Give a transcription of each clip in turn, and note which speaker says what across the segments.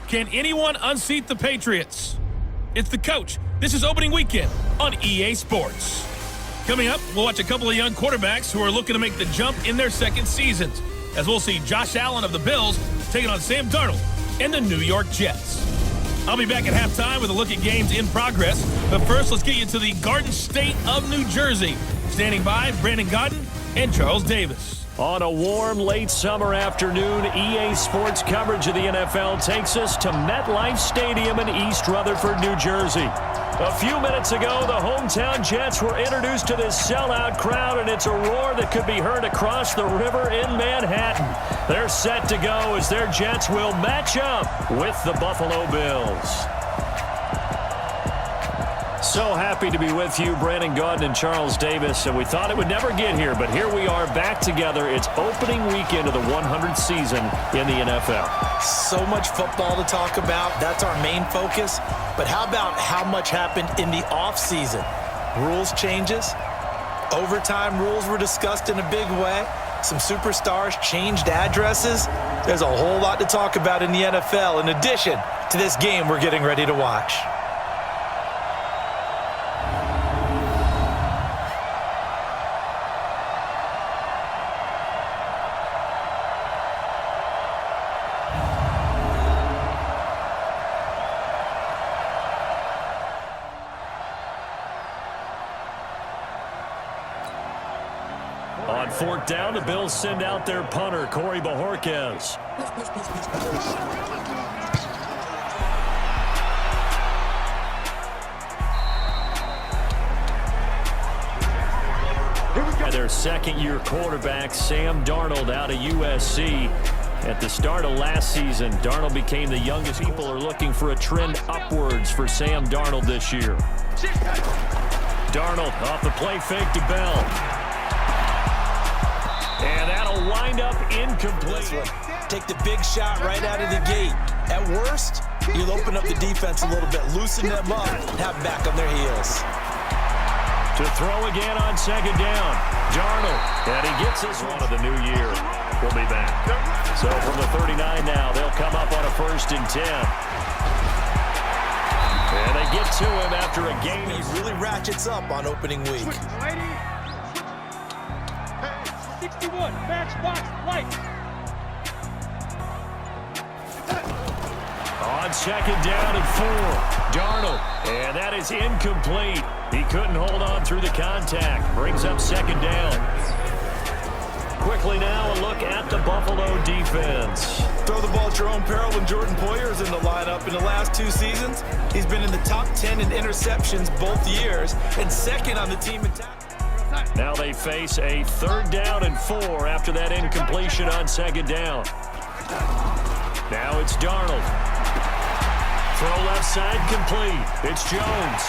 Speaker 1: Can anyone unseat the Patriots? It's the coach. This is opening weekend on EA Sports. Coming up, we'll watch a couple of young quarterbacks who are looking to make the jump in their second seasons, as we'll see Josh Allen of the Bills taking on Sam Darnold and the New York Jets. I'll be back at halftime with a look at games in progress, but first let's get you to the Garden State of New Jersey. Standing by, Brandon Godden and Charles Davis.
Speaker 2: On a warm, late summer afternoon, EA Sports coverage of the NFL takes us to MetLife Stadium in East Rutherford, New Jersey. A few minutes ago, the hometown Jets were introduced to this sellout crowd, and it's a roar that could be heard across the river in Manhattan. They're set to go as their Jets will match up with the Buffalo Bills. So happy to be with you, Brandon Godden and Charles Davis, and we thought it would never get here, but here we are back together. It's opening weekend of the 100th season in the NFL.
Speaker 3: So much football to talk about. That's our main focus. But how about how much happened in the offseason? Rules changes. Overtime rules were discussed in a big way. Some superstars changed addresses. There's a whole lot to talk about in the NFL in addition to this game we're getting ready to watch.
Speaker 2: On fourth down, the Bills send out their punter, Corey Bojorquez. Their second-year quarterback, Sam Darnold, out of USC. At the start of last season, Darnold became the youngest. People are looking for a trend upwards for Sam Darnold this year. Darnold off the play fake to Bell. And that'll wind up incomplete.
Speaker 3: Take the big shot right out of the gate. At worst, you'll open up the defense a little bit, loosen them up, and have them back on their heels.
Speaker 2: To throw again on second down. Darnold, and he gets this one of the new year. We'll be back. So from the 39 now, they'll come up on a 1st and 10. And they get to him after a game.
Speaker 3: He really ratchets up on opening week.
Speaker 4: 61, matchbox, light.
Speaker 2: On second down and 4, Darnold, and that is incomplete. He couldn't hold on through the contact. Brings up second down. Quickly now, a look at the Buffalo defense.
Speaker 3: Throw the ball at your own peril when Jordan Poyer is in the lineup. In the last 2 seasons, he's been in the top 10 in interceptions both years and second on the team in tackles.
Speaker 2: Now they face a 3rd down and 4 after that incompletion on second down. Now it's Darnold. Throw left side complete. It's Jones.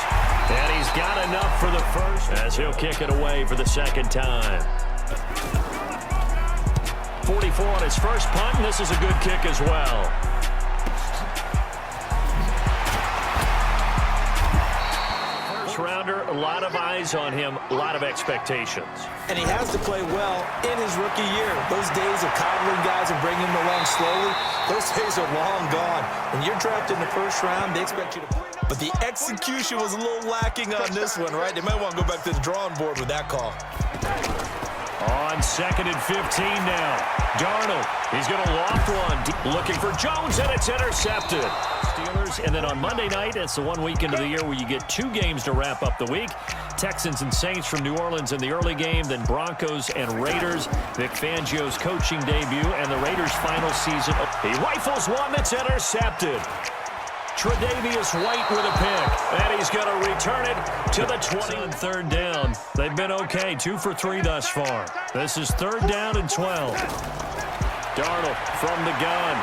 Speaker 2: And he's got enough for the first as he'll kick it away for the second time. 44 on his first punt, and this is a good kick as well. Rounder, a lot of eyes on him, a lot of expectations.
Speaker 3: And he has to play well in his rookie year. Those days of coddling guys and bringing them along slowly, those days are long gone. When you're drafted in the 1st round, they expect you to play. But the execution was a little lacking on this one, right? They might want to go back to the drawing board with that call.
Speaker 2: On 2nd and 15 now. Darnold, he's going to loft one. Looking for Jones, and it's intercepted. Steelers, and then on Monday night, it's the one weekend of the year where you get 2 games to wrap up the week. Texans and Saints from New Orleans in the early game, then Broncos and Raiders. Vic Fangio's coaching debut, and the Raiders' final season. He rifles one that's intercepted. Tre'Davious White with a pick, and he's going to return it to the 20. On 3rd down, they've been okay, 2 for 3 thus far. This is 3rd down and 12. Darnold from the gun,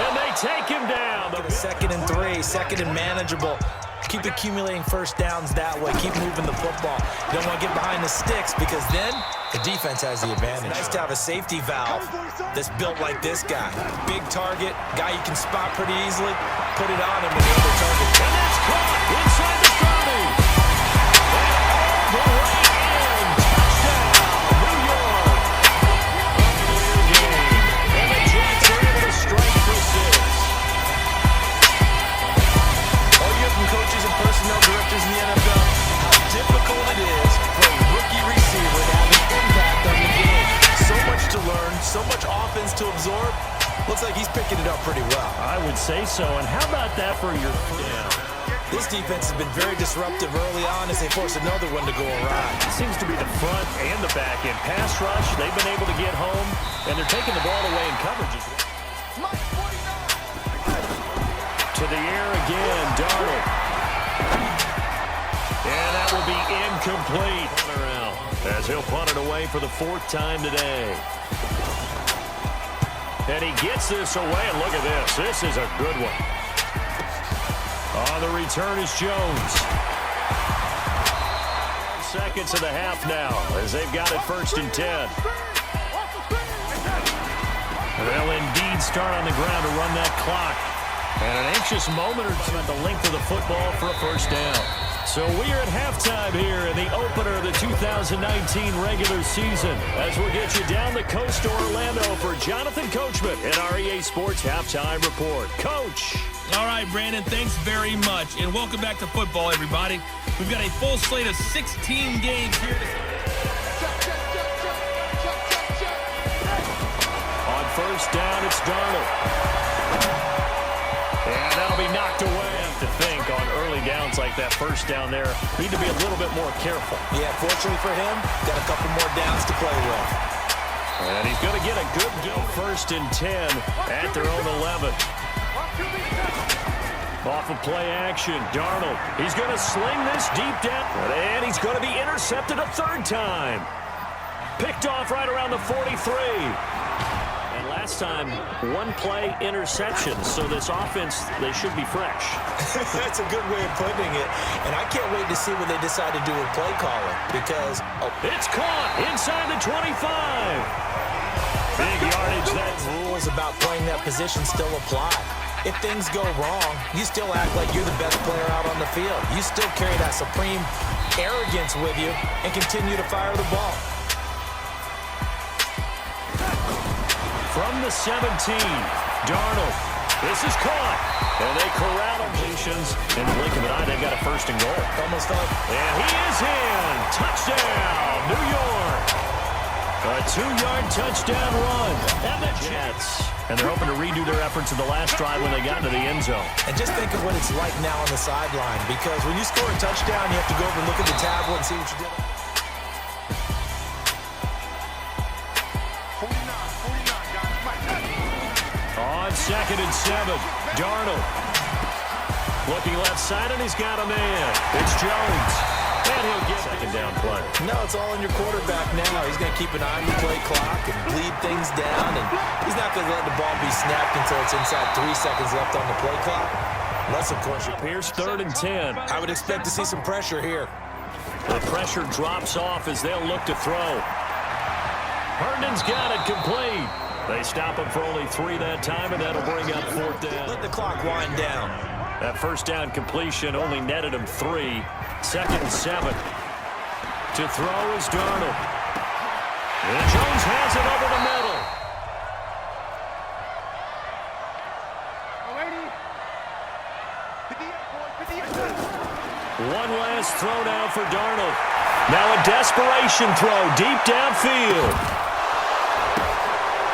Speaker 2: and they take him down.
Speaker 3: 2nd and 3, 2nd and manageable. Keep accumulating first downs that way. Keep moving the football. You don't want to get behind the sticks because then the defense has the advantage. It's nice to have a safety valve that's built like this guy. Big target, guy you can spot pretty easily. Put it on him and the other target.
Speaker 2: And that's caught inside the 30. And all the way in. Touchdown, New York. And the Jets are able to strike for 6.
Speaker 3: offense to absorb. Looks like he's picking it up pretty well.
Speaker 2: I would say so. And how about that for your down?
Speaker 3: This defense has been very disruptive early on as they force another one to go awry.
Speaker 2: It seems to be the front and the back end. Pass rush, they've been able to get home, and they're taking the ball away in coverage as well. To the air again, Darnold. And that will be incomplete. As he'll punt it away for the 4th time today. And he gets this away, and look at this. This is a good one. On the return is Jones. 5 seconds of the half now as they've got it 1st and 10. They'll indeed start on the ground to run that clock. And an anxious moment or two at the length of the football for a 1st down. So we are at halftime here in the opener of the 2019 regular season as we'll get you down the coast to Orlando for Jonathan Coachman in our EA Sports Halftime Report. Coach!
Speaker 1: All right, Brandon, thanks very much. And welcome back to football, everybody. We've got a full slate of 16 games here.
Speaker 2: On 1st down, it's Darnold. And that'll be knocked away. To think on early downs like that 1st down there, need to be a little bit more careful.
Speaker 3: Yeah, fortunately for him, got a couple more downs to play with.
Speaker 2: And he's going to get a good go 1st and 10 at their own 11. Off of play action, Darnold. He's going to sling this deep down. And he's going to be intercepted a 3rd time. Picked off right around the 43. And last time, 1-play interception. So this offense, they should be fresh.
Speaker 3: That's a good way of putting it. And I can't wait to see what they decide to do with play calling because...
Speaker 2: It's caught inside the 25. Big yardage. That
Speaker 3: rules about playing that position still apply. If things go wrong, you still act like you're the best player out on the field. You still carry that supreme arrogance with you and continue to fire the ball.
Speaker 2: From the 17, Darnold. This is caught. And they corral completions. In the blink of an eye, they've got a 1st and goal.
Speaker 3: Almost like...
Speaker 2: And he is in. Touchdown, New York. A 2-yard touchdown run. And the Jets. And they're hoping to redo their efforts in the last drive when they got into the end zone.
Speaker 3: And just think of what it's like now on the sideline. Because when you score a touchdown, you have to go over and look at the tablet and see what you did.
Speaker 2: On 2nd and 7, Darnold. Looking left side, and he's got a man. It's Jones. And he'll get 2nd down play.
Speaker 3: No, it's all on your quarterback now. He's going to keep an eye on the play clock and bleed things down. And he's not going to let the ball be snapped until it's inside 3 seconds left on the play clock. Unless, of course, you're...
Speaker 2: Here's 3rd and 10.
Speaker 3: I would expect to see some pressure here.
Speaker 2: The pressure drops off as they'll look to throw. Herndon's got it complete. They stop him for only 3 that time, and that'll bring up 4th down.
Speaker 3: Let the clock wind down.
Speaker 2: That 1st down completion only netted him 3. 2nd and 7. To throw is Darnold. And Jones has it over the middle. One last throw now for Darnold. Now a desperation throw deep downfield.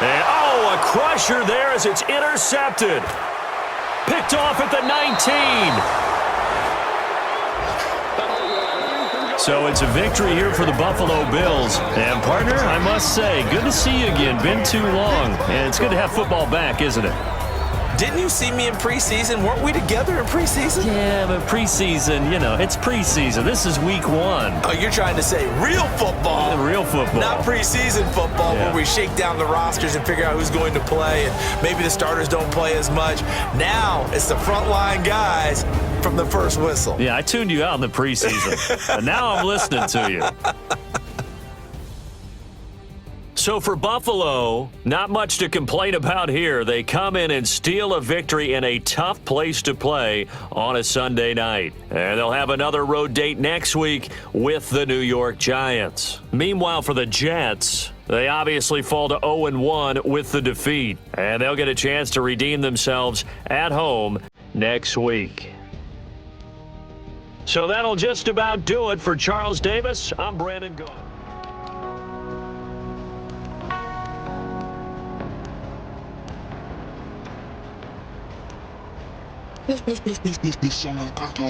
Speaker 2: And, oh, a crusher there as it's intercepted. Picked off at the 19. So it's a victory here for the Buffalo Bills. And, partner, I must say, good to see you again. Been too long. And it's good to have football back, isn't it?
Speaker 3: Didn't you see me in preseason? Weren't we together in preseason?
Speaker 2: Yeah, but preseason, you know, it's preseason. This is week 1.
Speaker 3: Oh, you're trying to say real football.
Speaker 2: Real football.
Speaker 3: Not preseason football where we shake down the rosters and figure out who's going to play, and maybe the starters don't play as much. Now it's the frontline guys from the first whistle.
Speaker 2: Yeah, I tuned you out in the preseason, and now I'm listening to you. So for Buffalo, not much to complain about here. They come in and steal a victory in a tough place to play on a Sunday night. And they'll have another road date next week with the New York Giants. Meanwhile, for the Jets, they obviously fall to 0-1 with the defeat. And they'll get a chance to redeem themselves at home next week. So that'll just about do it for Charles Davis. I'm Brandon Gaudin.
Speaker 5: Eso me encantó.